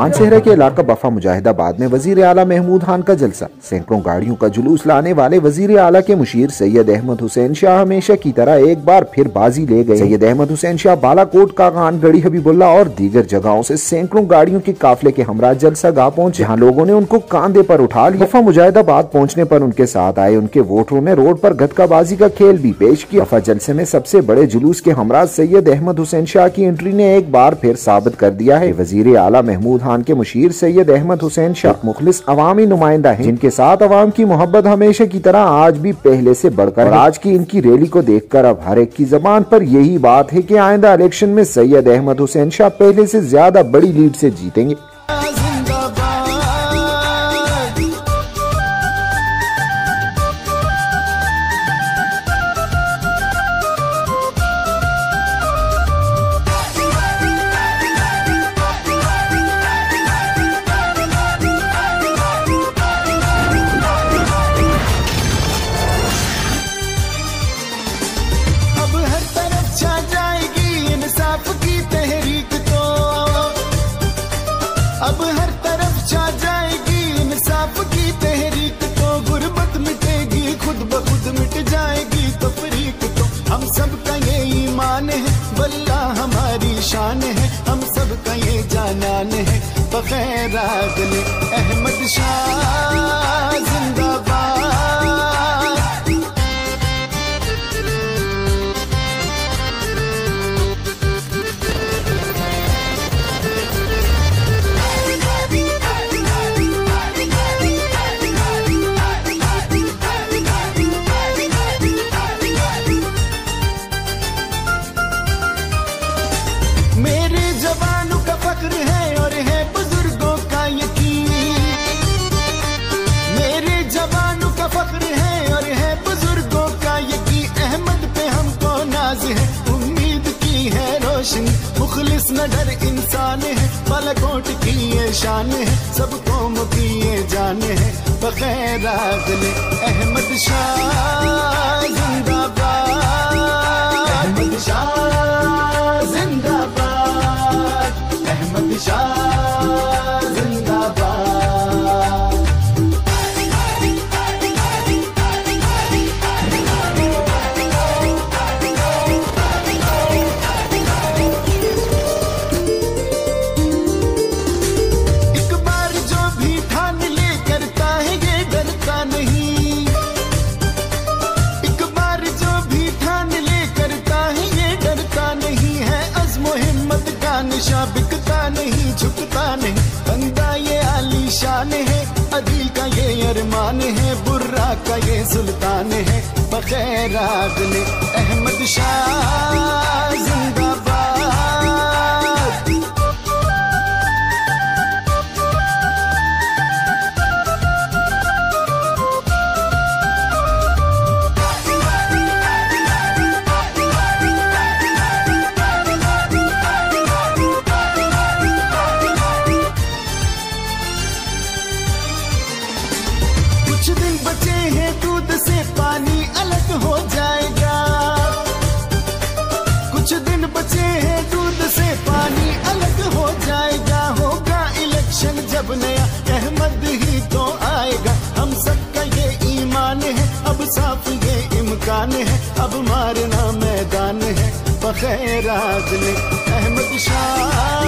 मानसेहरा के इलाका बफा मुजाहिदाबाद में वजीर आला महमूद खान का जलसा। सैकड़ों गाड़ियों का जुलूस लाने वाले वजीर आला के मुशीर सैयद अहमद हुसैन शाह हमेशा की तरह एक बार फिर बाजी ले गए। सैयद अहमद हुसैन शाह बालाकोट का खान गढ़ी हबीबुल्ला और दीगर जगहों से सैकड़ों गाड़ियों के काफिले के हमरा जलसा गाह पहुंचे, जहां लोगों ने उनको कांधे पर उठा लिया। बफा मुजाहिदाबाद पहुंचने पर उनके साथ आए उनके वोटरों ने रोड पर गतकाबाजी का खेल भी पेश किया। बफा जलसे में सबसे बड़े जुलूस के हमरा सैयद अहमद हुसैन शाह की एंट्री ने एक बार फिर साबित कर दिया है वजीर आला महमूद खान के मुशीर सैयद अहमद हुसैन शाह मुखलिस अवामी नुमाइंदा है, जिनके साथ अवाम की मोहब्बत हमेशा की तरह आज भी पहले से बढ़कर है। आज की इनकी रैली को देखकर अब हर एक की जबान पर यही बात है कि आइंदा इलेक्शन में सैयद अहमद हुसैन शाह पहले से ज्यादा बड़ी लीड से जीतेंगे। अब हर तरफ छा जाएगी इंसाफ की तहरीक तो, गुर्बत मिटेगी खुद ब खुद मिट जाएगी तफरीक तो। हम सब का ये ईमान है, वल्ला हमारी शान है, हम सब का ये जानान है, बगैर आगले अहमद शाह जिंदाबाद। मेरे जवानों का फक्र है और है बुजुर्गों का यकीन, मेरे जवानों का फक्र है और है बुजुर्गों का यकीन। अहमद पे हमको नाज है, उम्मीद की है रोशनी, मुखलिस न डर इंसान है, बालाकोट की ये शान है, सब कौम की ये जान है, बगैर आगले अहमद शाह जिंदाबाद। अहमद शाह जिंदाबाद, अहमद शाह जिंदाबाद। एक बार जो भी ठान ले करता है ये डरता नहीं, एक बार जो भी ठान ले करता है ये डरता नहीं है, अज़्म हिम्मत का निशा बिकता नहीं झुकता नहीं, बंदा ये आली शान है, अदील का ये अरमान है, बुर्रा का ये सुल्तान है, बगैर आगले अहमद शाह जिंदाबाद। कुछ दिन बचे हैं दूध से पानी अलग हो जाएगा, कुछ दिन बचे हैं दूध से पानी अलग हो जाएगा, होगा इलेक्शन जब नया अहमद ही तो आएगा, हम सबका ये ईमान है, अब साफ ये इम्कान है, अब मारना मैदान है, बगैर आगले अहमद शाह